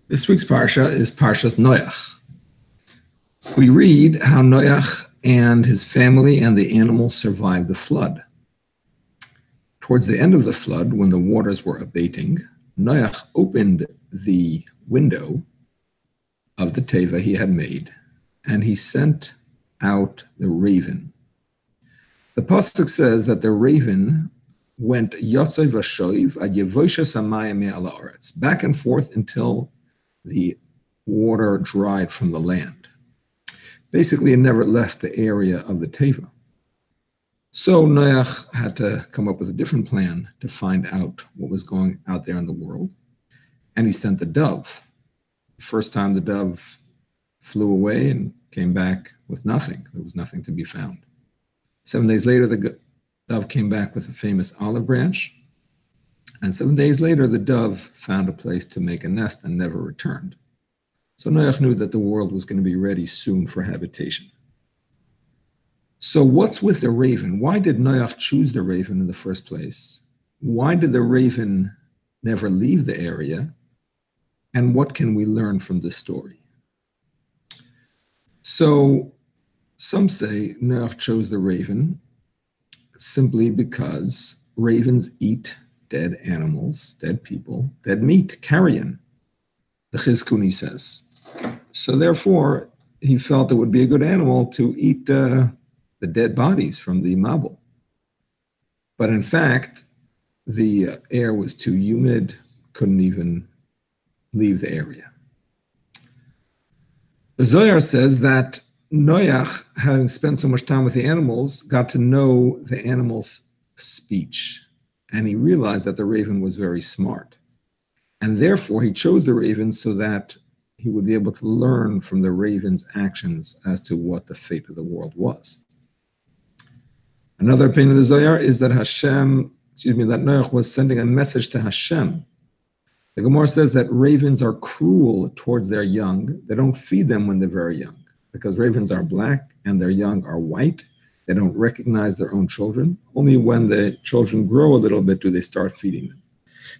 This week's parsha is Parshas Noach. We read how Noach and his family and the animals survived the flood. Towards the end of the flood, when the waters were abating, Noach opened the window of the teva he had made, and he sent out the raven. The pasuk says that the raven went yotzei v'shoiv ad yevoishes hamayim me'al haaretz, back and forth until the water dried from the land. Basically, it never left the area of the teva. So Noach had to come up with a different plan to find out what was going out there in the world, and he sent the dove. The first time the dove flew away and came back with nothing. There was nothing to be found. 7 days later, the dove came back with a famous olive branch. And 7 days later, the dove found a place to make a nest and never returned. So Noach knew that the world was going to be ready soon for habitation. So what's with the raven? Why did Noach choose the raven in the first place? Why did the raven never leave the area? And what can we learn from this story? So some say Noach chose the raven simply because ravens eat dead animals, dead people, dead meat, carrion, the Chizkuni says. So therefore, he felt it would be a good animal to eat the dead bodies from the Mabul. But in fact, the air was too humid, couldn't even leave the area. The Zohar says that Noach, having spent so much time with the animals, got to know the animals' speech. And he realized that the raven was very smart. And therefore, he chose the raven so that he would be able to learn from the raven's actions as to what the fate of the world was. Another opinion of the Zohar is that that Noach was sending a message to Hashem. The Gemara says that ravens are cruel towards their young. They don't feed them when they're very young, because ravens are black and their young are white. They don't recognize their own children. Only when the children grow a little bit do they start feeding them.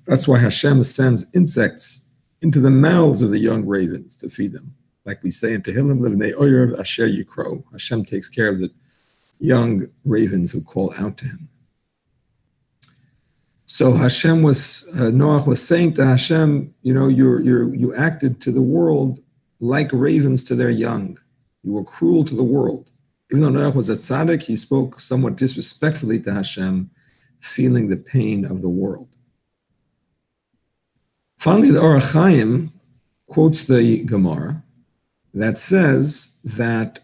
That's why Hashem sends insects into the mouths of the young ravens to feed them. Like we say in Tehillim, Livnei Oyev Asher Yikro. Hashem takes care of the young ravens who call out to him. So Noach was saying to Hashem, you acted to the world like ravens to their young. You were cruel to the world. Even though Noach was a tzaddik, he spoke somewhat disrespectfully to Hashem, feeling the pain of the world. Finally, the Or HaChaim quotes the Gemara that says that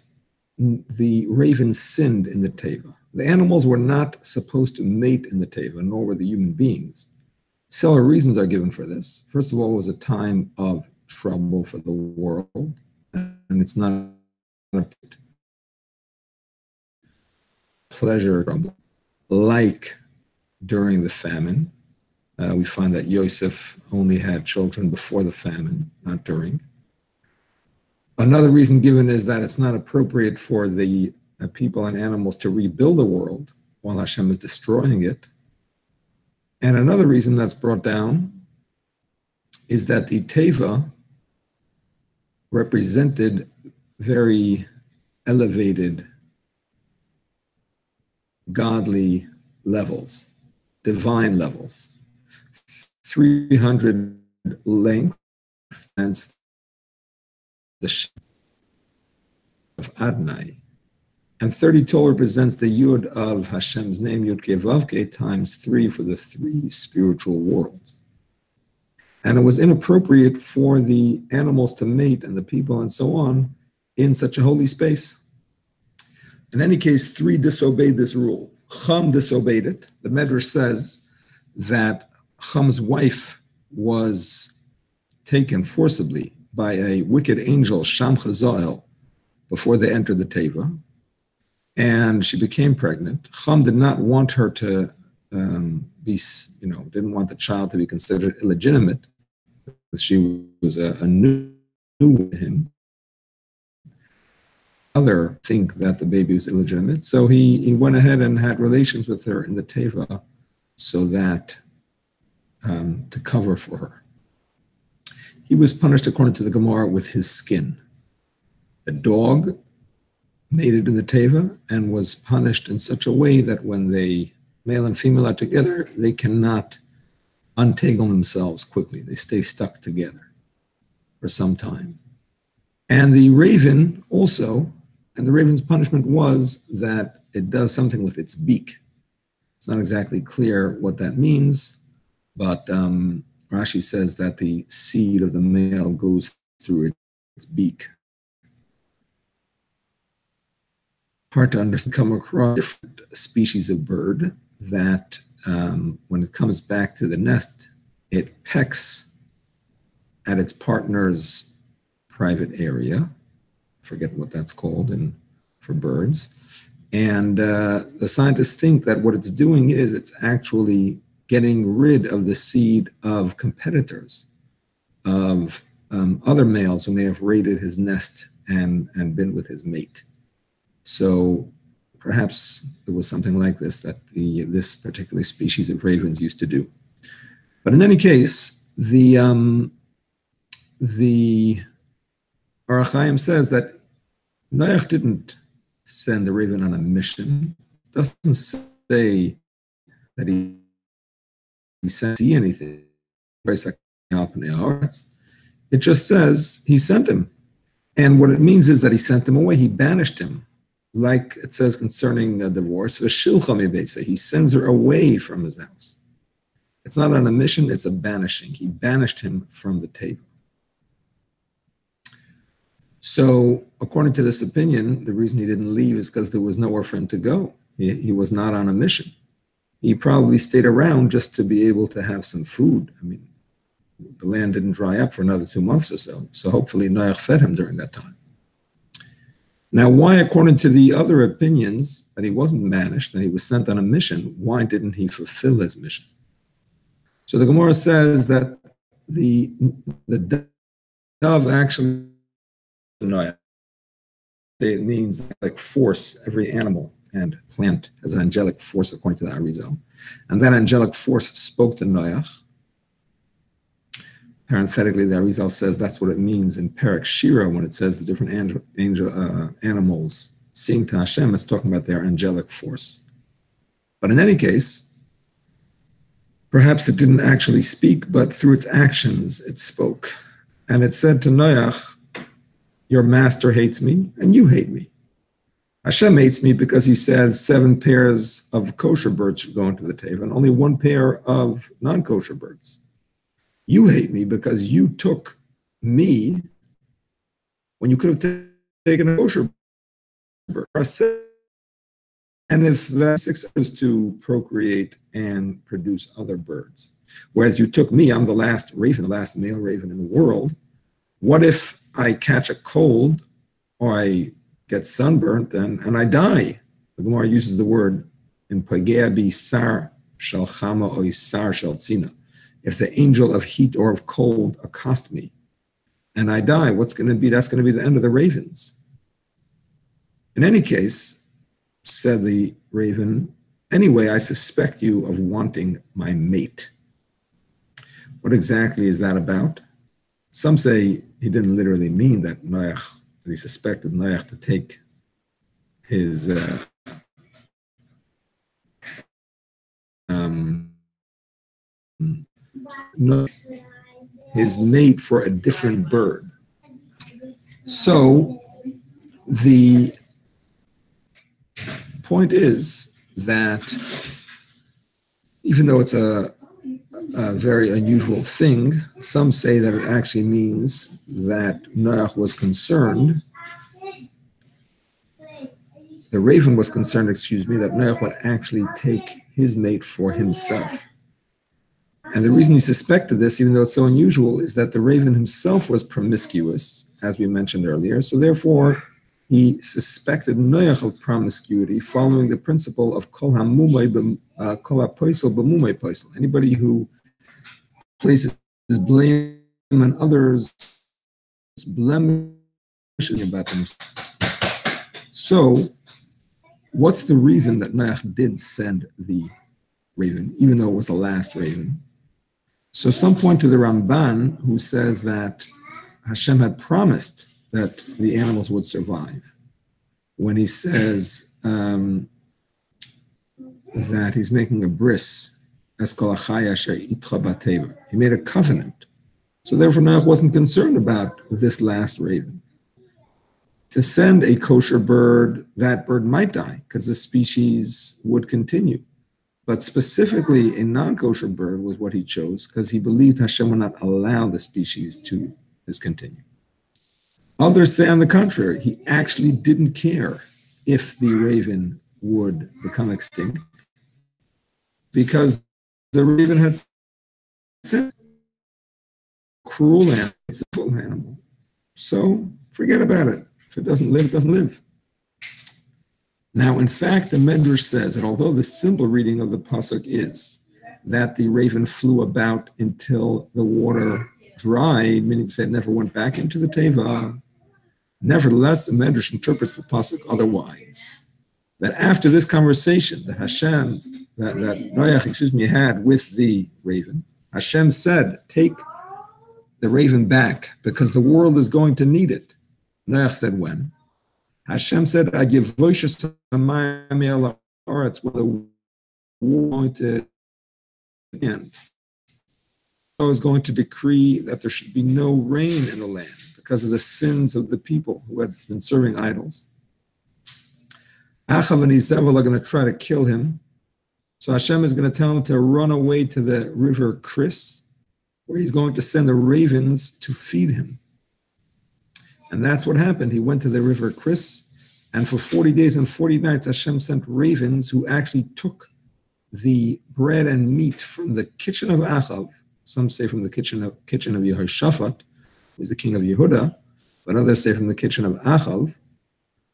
the raven sinned in the teva. The animals were not supposed to mate in the teva, nor were the human beings. Several reasons are given for this. First of all, it was a time of trouble for the world, and it's not a pleasure trouble, like during the famine. We find that Yosef only had children before the famine, not during. Another reason given is that it's not appropriate for the people and animals to rebuild the world while Hashem is destroying it. And another reason that's brought down is that the teva represented very elevated godly levels, divine levels. 300 length and the shape of Adonai. And 32 represents the Yud of Hashem's name, Yud Kei Vav Kei, times 3 for the 3 spiritual worlds. And it was inappropriate for the animals to mate and the people and so on in such a holy space. In any case, 3 disobeyed this rule. Cham disobeyed it. The Medrash says that Cham's wife was taken forcibly by a wicked angel, Sham Chazael, before they entered the teva, and she became pregnant. Cham did not want her to didn't want the child to be considered illegitimate, because she was a new to him. Other think that the baby was illegitimate, so he went ahead and had relations with her in the teva, so that to cover for her. he was punished according to the Gemara with his skin. The dog made it in the teva and was punished in such a way that when they, male and female, are together, they cannot untangle themselves quickly. They stay stuck together for some time. And the raven also, and the raven's punishment was that it does something with its beak. It's not exactly clear what that means, but Rashi says that the seed of the male goes through its beak. Hard to understand. Come across different species of bird that when it comes back to the nest, it pecks at its partner's private area. Forget what that's called for birds. And the scientists think that what it's doing is it's actually getting rid of the seed of competitors, of other males who may have raided his nest and been with his mate. So perhaps it was something like this that this particular species of ravens used to do. But in any case, the Ohr HaChaim says that Noach didn't send the raven on a mission. It doesn't say that he sent see anything. It just says he sent him. And what it means is that he sent him away. He banished him. Like it says concerning a divorce, he sends her away from his house. It's not on a mission, it's a banishing. He banished him from the table. So according to this opinion, the reason he didn't leave is because there was nowhere for him to go. He was not on a mission. He probably stayed around just to be able to have some food. I mean, the land didn't dry up for another 2 months or so. So hopefully Noach fed him during that time. Now, why, according to the other opinions, that he wasn't banished, that he was sent on a mission, why didn't he fulfill his mission? So the Gemara says that the dove actually, it means like force. Every animal and plant has an angelic force, according to the Arizal. And that angelic force spoke to Noach. Parenthetically, the Arizal says that's what it means in Perek Shira when it says the different animals sing to Hashem. It's talking about their angelic force. But in any case, perhaps it didn't actually speak, but through its actions, it spoke. And it said to Noach, your master hates me and you hate me. Hashem hates me because he said 7 pairs of kosher birds should go into the teva and only 1 pair of non-kosher birds. You hate me because you took me when you could have taken a kosher bird. And if the 6 is to procreate and produce other birds, whereas you took me, I'm the last raven, the last male raven in the world. What if I catch a cold or I get sunburnt and I die? The Gemara uses the word in Pagea bi sar shel chama or sar shel tzina. If the angel of heat or of cold accost me and I die, what's going to be? That's going to be the end of the ravens. In any case, said the raven, anyway, I suspect you of wanting my mate. What exactly is that about? Some say he didn't literally mean that Noach, that he suspected Noach to take his his mate for a different bird. So the point is that even though it's a very unusual thing, some say that it actually means that Noach was concerned, the raven was concerned, that Noach would actually take his mate for himself. And the reason he suspected this, even though it's so unusual, is that the raven himself was promiscuous, as we mentioned earlier. So therefore, he suspected Noach of promiscuity, following the principle of kol ha'poisel b'mumei poisel. Anybody who places blame on others, blemishing about themselves. So, what's the reason that Noach did send the raven, even though it was the last raven? So some point to the Ramban, who says that Hashem had promised that the animals would survive, when he says that he's making a bris, he made a covenant. So therefore Noach wasn't concerned about this last raven. To send a kosher bird, that bird might die because the species would continue. But specifically a non-kosher bird was what he chose because he believed Hashem would not allow the species to discontinue. Others say, on the contrary, he actually didn't care if the raven would become extinct because the raven had said, cruel animal, it's a full animal. So forget about it. If it doesn't live, it doesn't live. Now, in fact, the Medrash says that although the simple reading of the pasuk is that the raven flew about until the water dried, meaning to say it never went back into the teva, nevertheless, the Medrash interprets the pasuk otherwise. That after this conversation that Noach had with the raven, Hashem said, take the raven back because the world is going to need it. Noach said, when? Hashem said, I give voices to my eretz where the war going to end. I was going to decree that there should be no rain in the land because of the sins of the people who had been serving idols. Achav and Izebel are going to try to kill him. So Hashem is going to tell him to run away to the river Chris, where he's going to send the ravens to feed him. And that's what happened. He went to the river Chris, and for 40 days and 40 nights, Hashem sent ravens who actually took the bread and meat from the kitchen of Achav. Some say from the kitchen of Yehoshaphat, who was the king of Yehuda, but others say from the kitchen of Achav.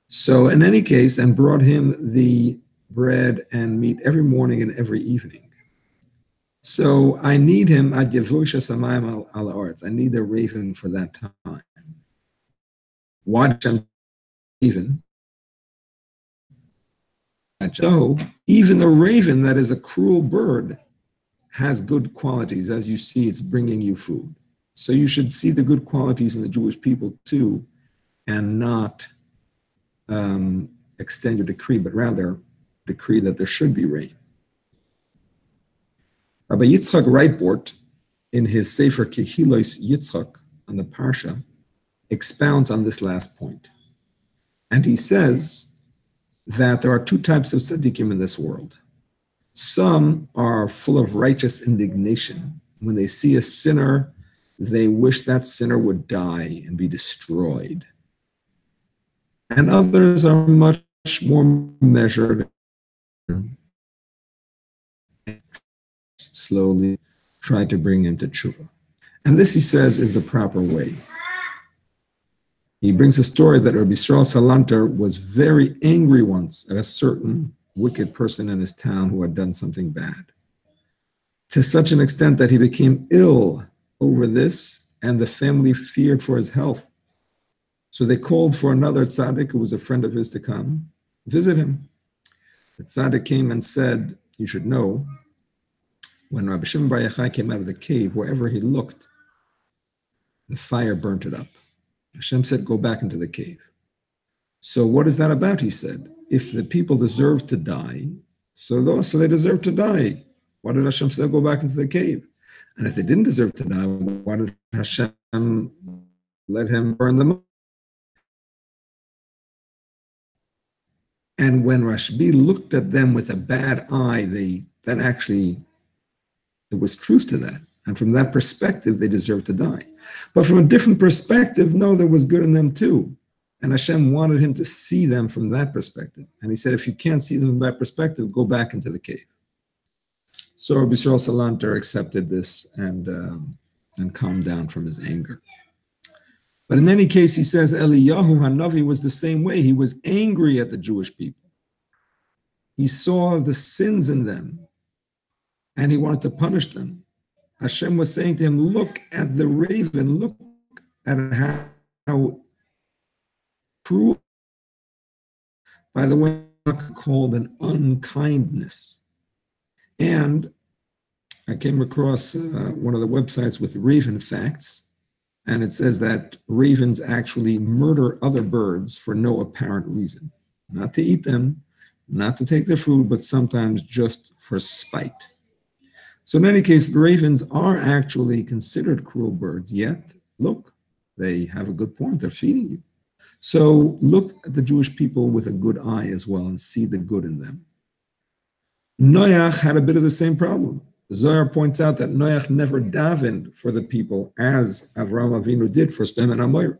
So in any case, and brought him the bread and meat every morning and every evening. So I need him, I need a raven for that time. Why Hashem even? So even the raven that is a cruel bird has good qualities. As you see, it's bringing you food. So you should see the good qualities in the Jewish people too, and not extend your decree, but rather decree that there should be rain. Rabbi Yitzchak Reitbort, in his Sefer Kehilos Yitzchak on the Parsha, expounds on this last point. And he says that there are two types of tzaddikim in this world. Some are full of righteous indignation. When they see a sinner, they wish that sinner would die and be destroyed. And others are much more measured, slowly try to bring him to tshuva. And this, he says, is the proper way. He brings a story that Rabbi Yisrael Salanter was very angry once at a certain wicked person in his town who had done something bad, to such an extent that he became ill over this, and the family feared for his health. So they called for another tzaddik who was a friend of his to come visit him. The tzaddik came and said, you should know, when Rabbi Shimon Bar Yochai came out of the cave, wherever he looked, the fire burnt it up. Hashem said, go back into the cave. So what is that about, he said? If the people deserve to die, so they deserve to die. Why did Hashem say, go back into the cave? And if they didn't deserve to die, why did Hashem let him burn them up? And when Rashbi looked at them with a bad eye, there was truth to that. And from that perspective, they deserved to die. But from a different perspective, no, there was good in them too. And Hashem wanted him to see them from that perspective. And he said, if you can't see them from that perspective, go back into the cave. So Rabbi Yisrael Salanter accepted this and calmed down from his anger. But in any case, he says Eliyahu Hanavi was the same way. He was angry at the Jewish people. He saw the sins in them, and he wanted to punish them. Hashem was saying to him, look at the raven, look at how cruel, by the way, called an unkindness. And I came across one of the websites with raven facts, and it says that ravens actually murder other birds for no apparent reason. Not to eat them, not to take their food, but sometimes just for spite. So in any case, the ravens are actually considered cruel birds, yet look, they have a good point. They're feeding you. So look at the Jewish people with a good eye as well and see the good in them. Noach had a bit of the same problem. Zohar points out that Noach never davened for the people as Avraham Avinu did for Sodom and Amorah.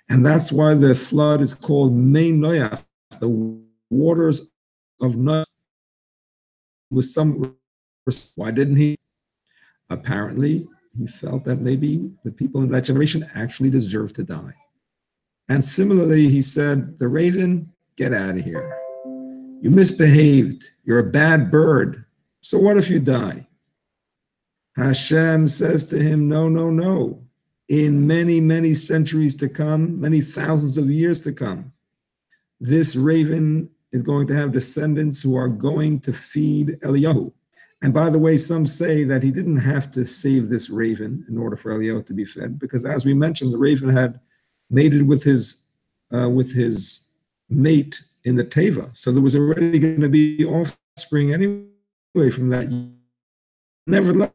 And that's why the flood is called Mei Noach, the waters of Noach. Why didn't he? Apparently, he felt that maybe the people in that generation actually deserved to die. And similarly, he said, the raven, get out of here. You misbehaved. You're a bad bird. So what if you die? Hashem says to him, no, no, no. In many, many centuries to come, many thousands of years to come, this raven is going to have descendants who are going to feed Eliyahu. And by the way, some say that he didn't have to save this raven in order for Eliyahu to be fed, because as we mentioned, the raven had mated with his mate in the Teva. So there was already going to be offspring anyway from that. Nevertheless,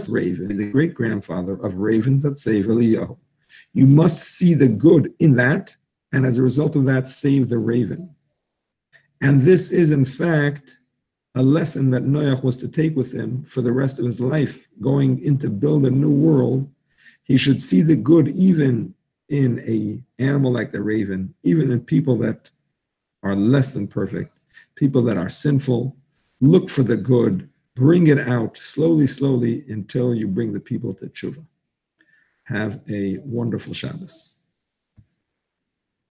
raven, the great-grandfather of ravens that save Eliyahu. You must see the good in that, and as a result of that, save the raven. And this is, in fact, a lesson that Noach was to take with him for the rest of his life, going in to build a new world. He should see the good even in an animal like the raven, even in people that are less than perfect, people that are sinful. Look for the good, bring it out slowly, slowly until you bring the people to tshuva. Have a wonderful Shabbos.